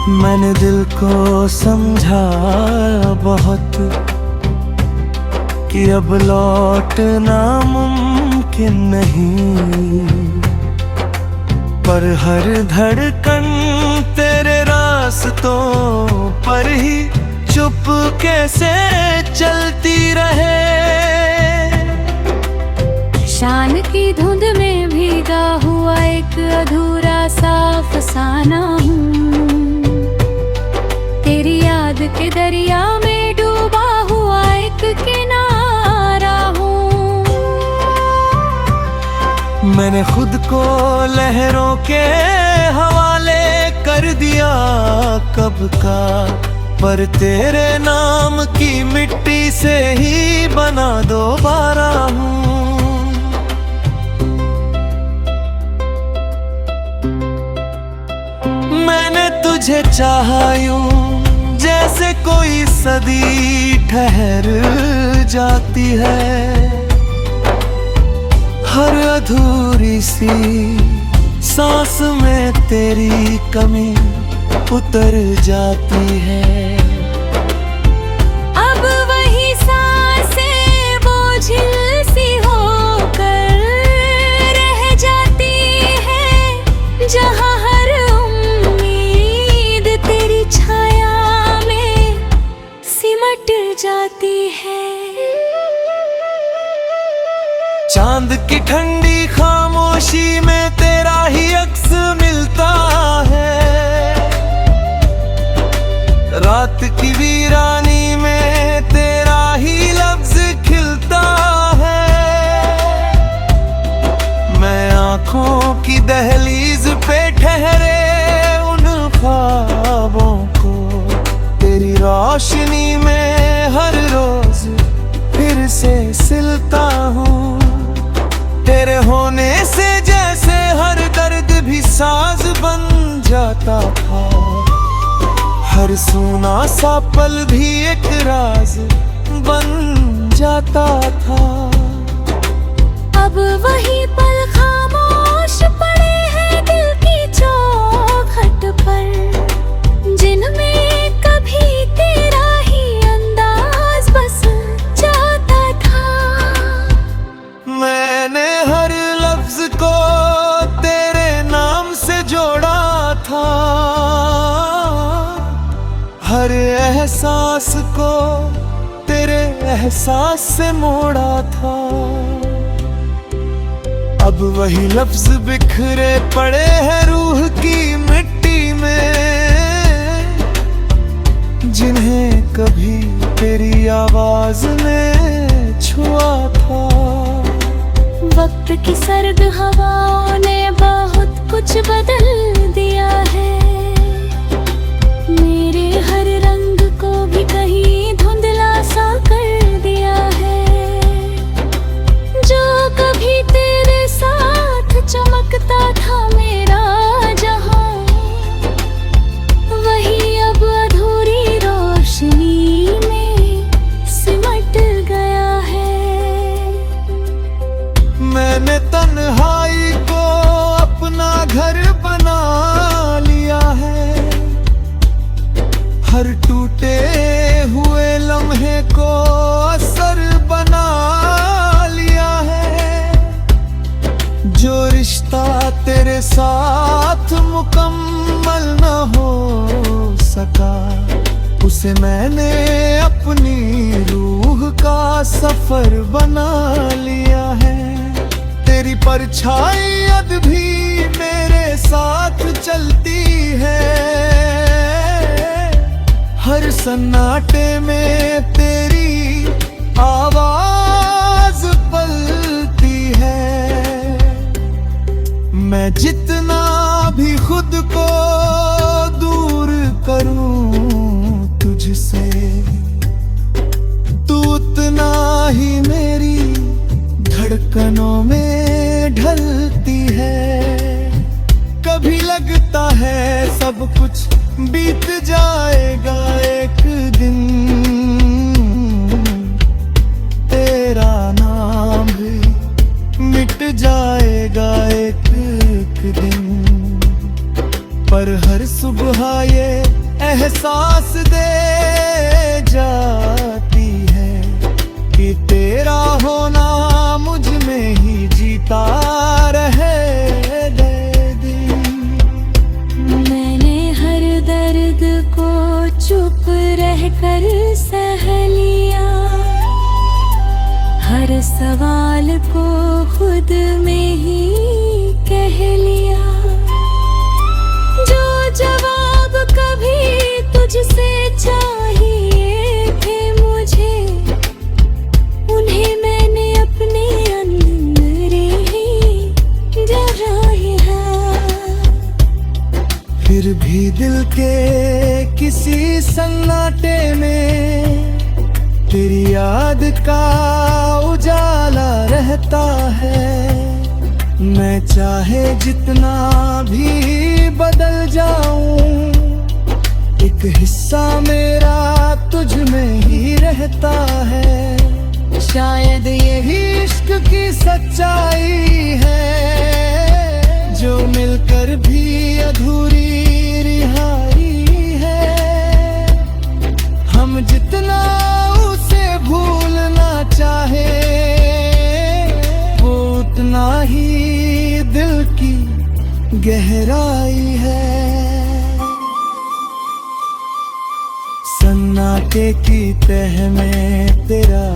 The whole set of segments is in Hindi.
मैंने दिल को समझाया बहुत कि अब लौटना मुमकिन नहीं, पर हर धड़कन तेरे रास्तों पर ही चुप कैसे चलती रहे। शान की धुंध में भीगा हुआ एक अधूरा सा अफसाना हूँ, तेरी याद के दरिया में डूबा हुआ एक किनारा हूँ। मैंने खुद को लहरों के हवाले कर दिया कब का, पर तेरे नाम की मिट्टी से ही बना दोबारा हूँ। मैंने तुझे चाहा यूं जैसे कोई सदी ठहर जाती है, हर अधूरी सी सांस में तेरी कमी उतर जाती है। अब वही सांसें बोझिल सी होकर रह जाती है, जहाँ हर उम्मीद तेरी छाया में सिमट जाती है। चांद की ठंडी खामोशी में तेरा ही अक्स मिलता है, रात की वीरानी में तेरा ही लफ्ज खिलता है। मैं आँखों की दहलीज पे ठहरे उन ख्वाबों को तेरी रोशनी में हर रोज फिर से सिलता हूँ। तेरे होने से जैसे हर दर्द भी साज बन जाता था, हर सुना सा पल भी एक राज बन जाता था। अब वही पल खामोश पड़े हैं दिल की चौखट पर, जिनमें कभी तेरा ही अंदाज बस जाता था। मैंने हर लफ्ज को तेरे नाम से जोड़ा था, हर एहसास को तेरे एहसास से मोड़ा था। अब वही लफ्ज बिखरे पड़े हैं रूह की मिट्टी में, जिन्हें कभी तेरी आवाज ने छुआ था। वक्त की सर्द हवाओं ने बहुत कुछ बदल दिया है, मेरे हर रंग को भी कहीं धुंधला सा कर दिया है। जो कभी तेरे साथ चमकता था मेरा जहां, वही अब अधूरी रोशनी में सिमट गया है। मैंने तन्हाई को अपना घर बना लिया है, हर टूटे हुए लम्हे को असर बना लिया है। जो रिश्ता तेरे साथ मुकम्मल न हो सका, उसे मैंने अपनी रूह का सफर बना लिया है। तेरी परछाई अब भी मेरे साथ चलती है, हर सन्नाटे में तेरी आवाज पलती है। मैं जितना भी खुद को दूर करूं तुझसे, तू उतना ही मेरी धड़कनों में ढलती है। कभी लगता है सब कुछ बीत जाएगा एक दिन, तेरा नाम भी मिट जाएगा एक दिन। पर हर सुबह ये एहसास दे जाती है कि तेरा होना मुझ में ही जीता रहे दिन। मैंने हर दर्द को चुप रहकर सह लिया, हर सवाल को खुद में ही कह लिया। जो जवाब कभी तुझसे चाहिए थे मुझे, उन्हें मैंने अपने अंदर ही जगाए हैं। फिर भी दिल के किसी सन्नाटे में तेरी याद का उजाला रहता है। मैं चाहे जितना भी बदल जाऊं, एक हिस्सा मेरा तुझ में ही रहता है। शायद यही इश्क की सच्चाई है, जो मिलकर भी अधूरी रिहाई है। हम जितना उसे भूलना चाहे, वो उतना ही दिल की गहराई है। सन्नाटे की तह में तेरा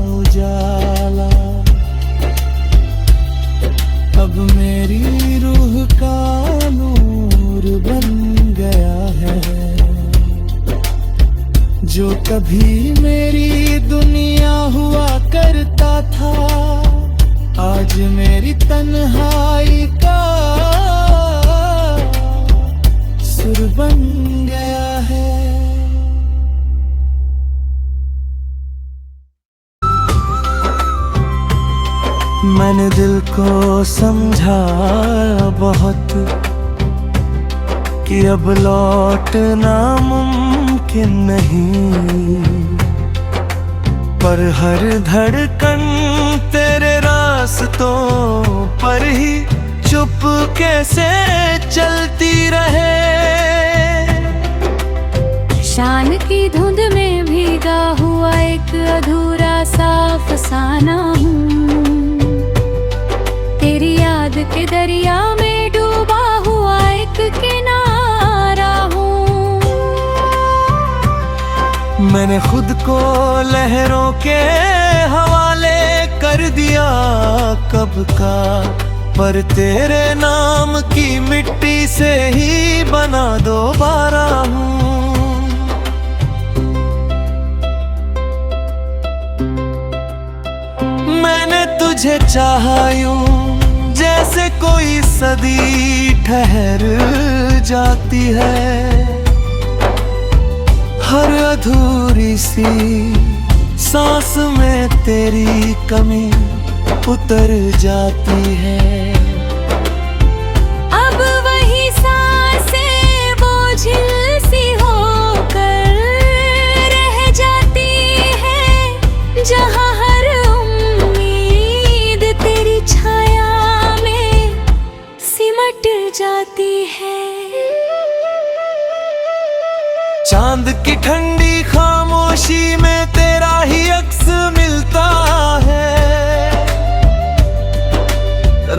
उजाला अब मेरी रूह का नूर बन गया है। जो कभी मेरी दुनिया हुआ करता था, आज मेरी तन्हाई का सुर बन गया है। मैंने दिल को समझा बहुत कि अब लौटना मुमकिन नहीं, पर हर धड़कन तेरे रास्तों पर ही चुप कैसे चलती रहे। शान की धुंध में भीगा हुआ एक अधूरा सा अफसाना हूँ, तेरी याद के दरिया में डूबा हुआ एक किनारा हूँ। मैंने खुद को लहरों के हवाले कर दिया कब का, पर तेरे नाम की मिट्टी से ही बना दोबारा हूँ। मैंने तुझे चाहा यूं जैसे कोई सदी ठहर जाती है, हर अधूरी सी सांस में तेरी कमी उतर जाती है। अब वही सांसें बोझिल सी होकर रह जाती है, जहाँ हर उम्मीद तेरी छाया में सिमट जाती है। चांद की ठंडी खामोशी में तेरा ही अक्स मिलता है,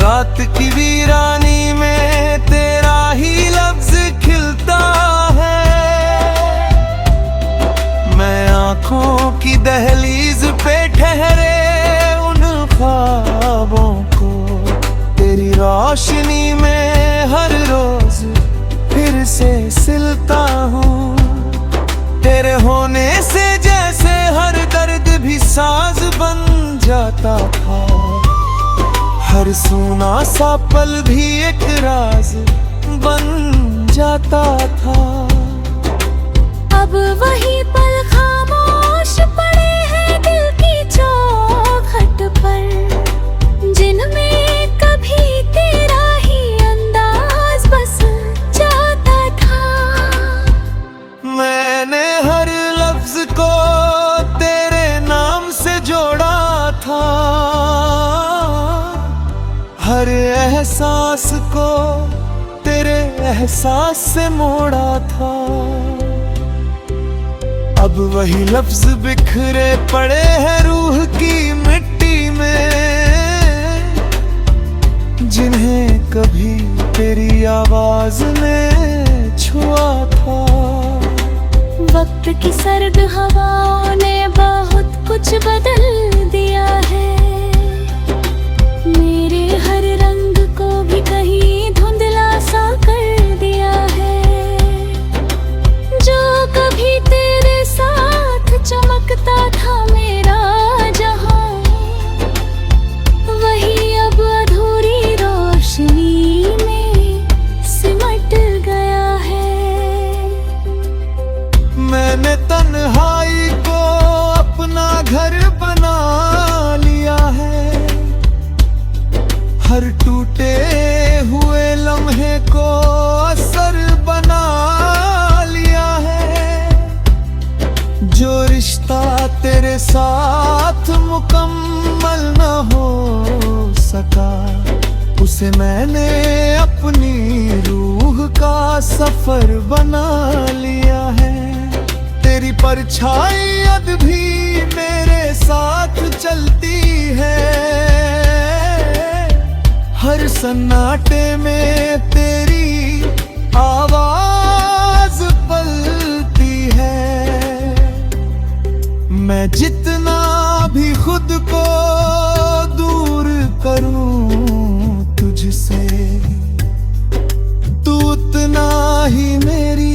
रात की वीरानी में तेरा ही लफ्ज खिलता है। मैं आँखों की दहलीज पे ठहरे उन ख्वाबों को तेरी रोशनी में हर रोज फिर से सिलता हूँ। तेरे होने से जैसे हर दर्द भी साज बन जाता था, हर सूना सा पल भी एक राज बन जाता था। अब वही पल खामोश पड़े हैं दिल की चौखट पर, जिनमें कभी तेरा ही अंदाज बस जाता था। मैंने हर लफ्ज को तेरे नाम से जोड़ा था, हर एहसास को तेरे एहसास से मोड़ा था। अब वही लफ्ज बिखरे पड़े हैं रूह की मिट्टी में, जिन्हें कभी तेरी आवाज ने छुआ था। वक्त की सर्द हवाओं ने बहुत कुछ बदल दिया है, मेरे हर रंग को भी कहीं धुंधला सा कर दिया है। जो कभी तेरे साथ चमकता था मेरा जहां, वही अब अधूरी रोशनी में सिमट गया है। मैंने तन्हाई को अपना घर बना लिया है, हर टूटे हुए लम्हे को असर बना लिया है। जो रिश्ता तेरे साथ मुकम्मल न हो सका, उसे मैंने अपनी रूह का सफर बना लिया है। तेरी परछाई अब भी मेरे साथ चलती है, हर सन्नाटे में तेरी आवाज पलती है। मैं जितना भी खुद को दूर करूं तुझसे, तू उतना ही मेरी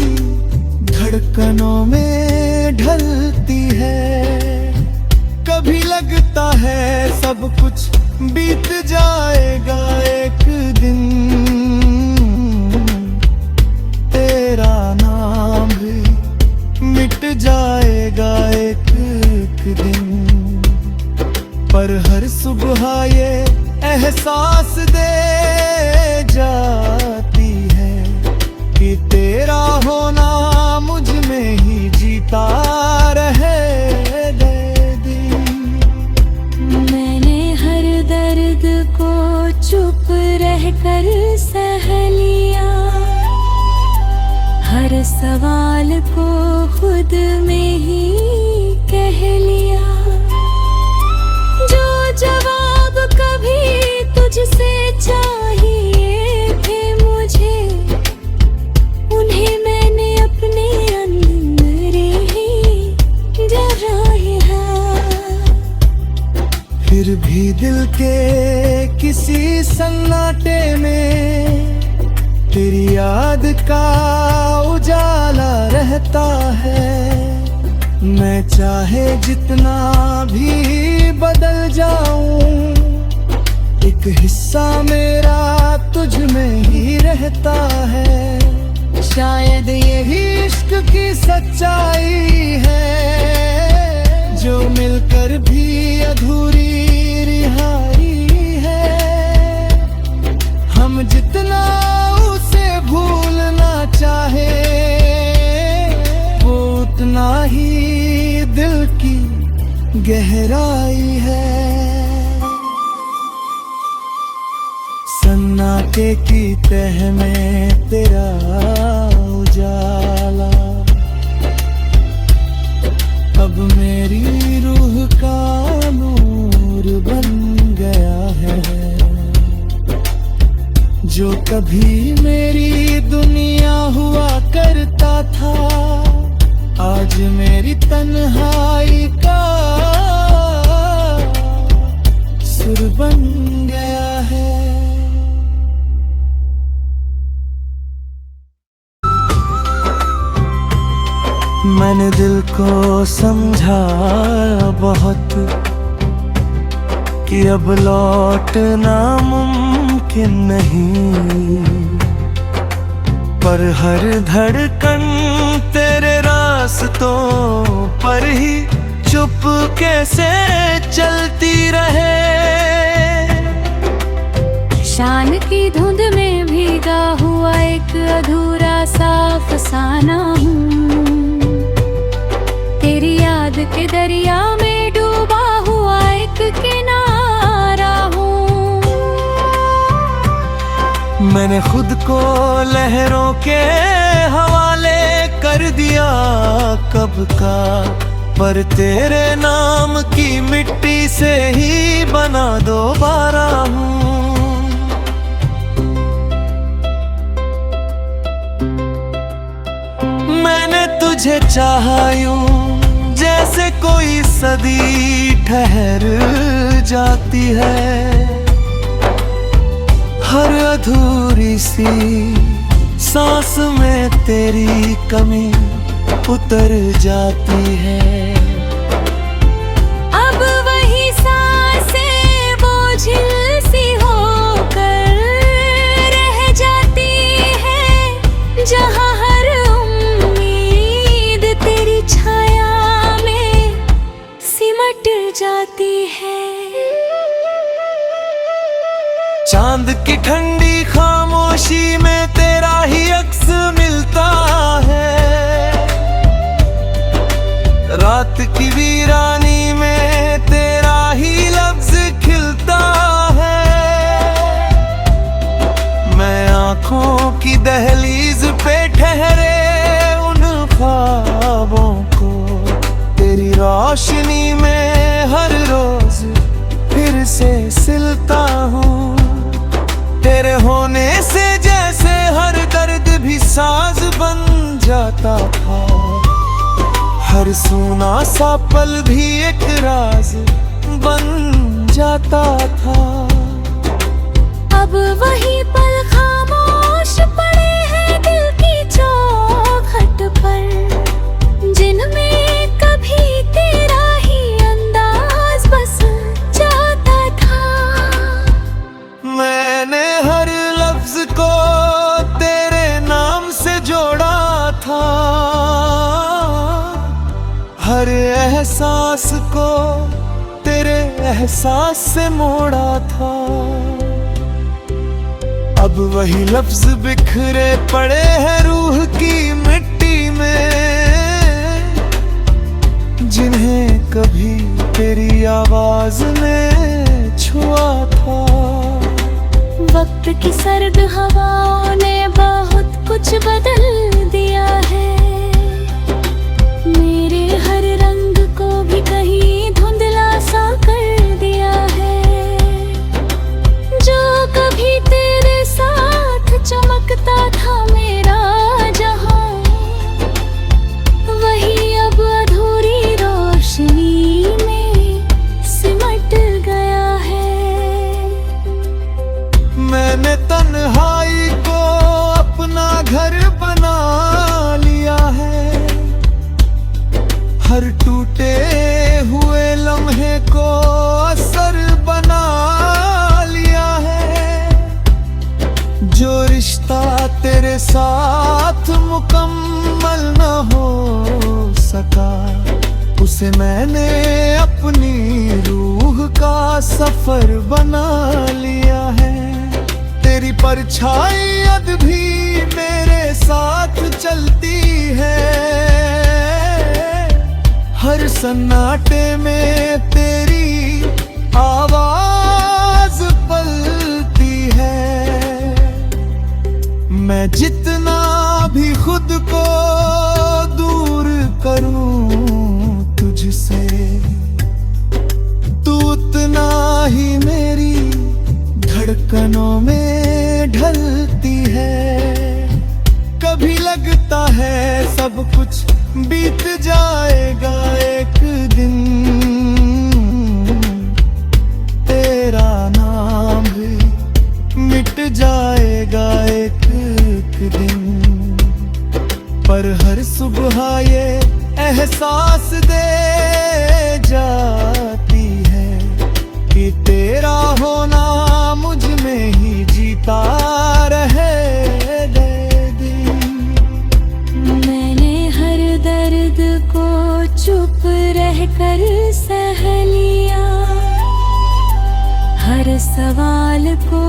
धड़कनों में ढलती है। कभी लगता है सब कुछ बीत जाएगा एक दिन, तेरा नाम भी मिट जाएगा एक दिन। पर हर सुबह ये एहसास दे जाती है कि तेरा होना मुझ में ही जीता रहे दे दिन। मैंने हर दर्द को चुप रहकर सह लिया, हर सवाल को खुद में ही कह लिया। जो जवाब कभी तुझसे चाहिए थे मुझे, उन्हें मैंने अपने अंदर ही जगाए हैं। फिर भी दिल के किसी सन्नाटे में तेरी याद का उजाला रहता है। मैं चाहे जितना भी बदल जाऊं, एक हिस्सा मेरा तुझ में ही रहता है। शायद यही इश्क की सच्चाई है, जो मिलकर भी अधूरी रिहाई है। हम जितना उसे भूलना चाहे, वो उतना ही दिल की गहराई है। सन्नाटे की तह में तेरा उजाला अब मेरी रूह का नूर बन गया है। जो कभी मेरी दुनिया हुआ करता था, आज मेरी तन्हाई का सुर बन गया है। मैंने दिल को समझा बहुत कि अब लौटना मुमकिन नहीं, पर हर धड़कन तेरे रास्तों पर ही चुप कैसे चलती रहे। शान की धुंध में भीगा हुआ एक अधूरा सा अफसाना हूँ, तेरी याद के दरिया में डूबा हुआ एक किनारा हूँ। मैंने खुद को लहरों के हवाले कर कर दिया कब का, पर तेरे नाम की मिट्टी से ही बना दोबारा हूँ। मैंने तुझे चाहा यूं जैसे कोई सदी ठहर जाती है, हर अधूरी सी सांस में तेरी कमी उतर जाती है। अब वही सांसें बोझिल सी होकर रह जाती है, जहाँ हर उम्मीद तेरी छाया में सिमट जाती है। चांद की ठंडी खामोशी में तेरा ही अक्स मिलता है, रात की वीरानी में तेरा ही लफ्ज खिलता है। मैं आंखों की दहलीज पे ठहरे उन ख्वाबों को तेरी रोशनी में हर रोज फिर से सिलता हूँ। तेरे होने से जैसे हर दर्द भी साज बन जाता था, हर सूना सा पल भी एक राज बन जाता था। अब वही पल खामोश पड़े हैं दिल की चौखट पर, जिनमें कभी तेरा ही अंदाज बस जाता था। मैंने हर लफ्ज को तेरे नाम से जोड़ा था, हर एहसास को तेरे एहसास से मोड़ा था। अब वही लफ्ज बिखरे पड़े हैं रूह की मिट्टी में, जिन्हें कभी तेरी आवाज ने छुआ था। वक्त की सर्द हवाओं ने बहुत कुछ बदल दिया है, मेरे हर रंग को भी कहीं धुंधला सा कर दिया है। जो कभी तेरे साथ चमकता था मेरा जहां, वही अब अधूरी रोशनी में सिमट गया है। मैंने तन्हाई को अपना घर बना लिया है, हर टूटे हुए लम्हे को असर बना लिया है। जो रिश्ता तेरे साथ मुकम्मल न हो सका, उसे मैंने अपनी रूह का सफर बना लिया है। तेरी परछाई अब भी मेरे साथ चलती है, हर सन्नाटे में तेरी आवाज पलती है। मैं जितना भी खुद को दूर करूं तुझसे, तू उतना ही मेरी धड़कनों में ढलती है। कभी लगता है सब कुछ बीत जाएगा एक दिन, तेरा नाम भी मिट जाएगा एक दिन। पर हर सुबह ये एहसास दे जाती है कि तेरा होना मुझ में ही जीता रहे दिन। मैंने हर दर्द को चुप रहकर सह लिया, हर सवाल को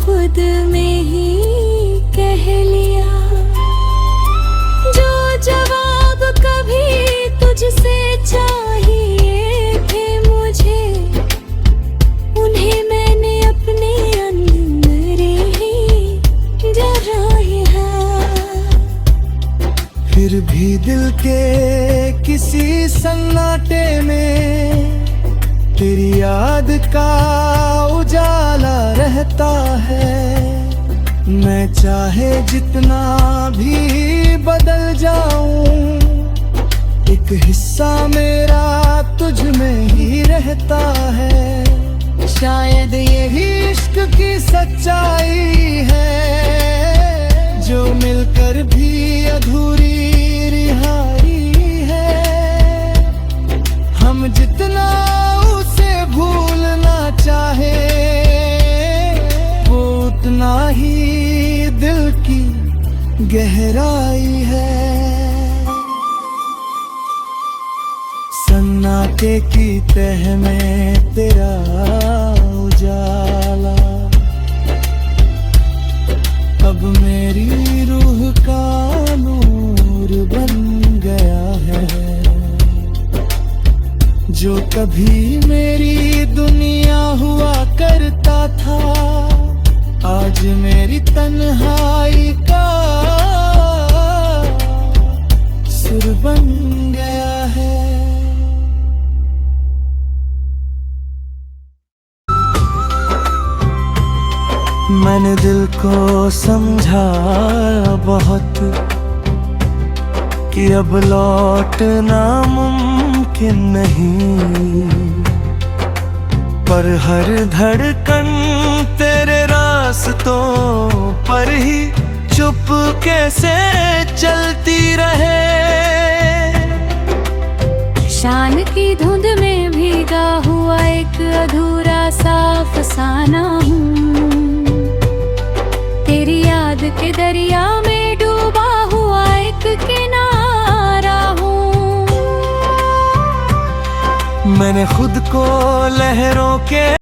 खुद में ही कह लिया। जो जवाब कभी तुझसे चाहिए थे मुझे, उन्हें मैंने अपने अंदर ही जगाए हैं। फिर फिर भी दिल के किसी सन्नाटे में तेरी याद का उजाला रहता है। मैं चाहे जितना भी बदल जाऊं, एक हिस्सा मेरा तुझ में ही रहता है। शायद यही इश्क की सच्चाई है, जो मिलकर भी अधूरी रिहाई है। हम जितना उसे भूलना चाहे, वो उतना ही दिल की गहराई है। सन्नाटे की तह में तेरा उजाला अब मेरी रूह का नूर बन गया है। जो कभी मेरी दुनिया हुआ करता था, आज मेरी तन्हाई का सुर बन गया है। मैंने दिल को समझा बहुत कि अब लौटना मुमकिन नहीं, पर हर धड़कन तेरे रास्तों पर ही चुप कैसे चलती रहे। शान की धुंध में भीगा हुआ एक अधूरा सा फसाना हूँ, तेरी याद के दरिया में डूबा हुआ एक किनारा हूँ। मैंने खुद को लहरों के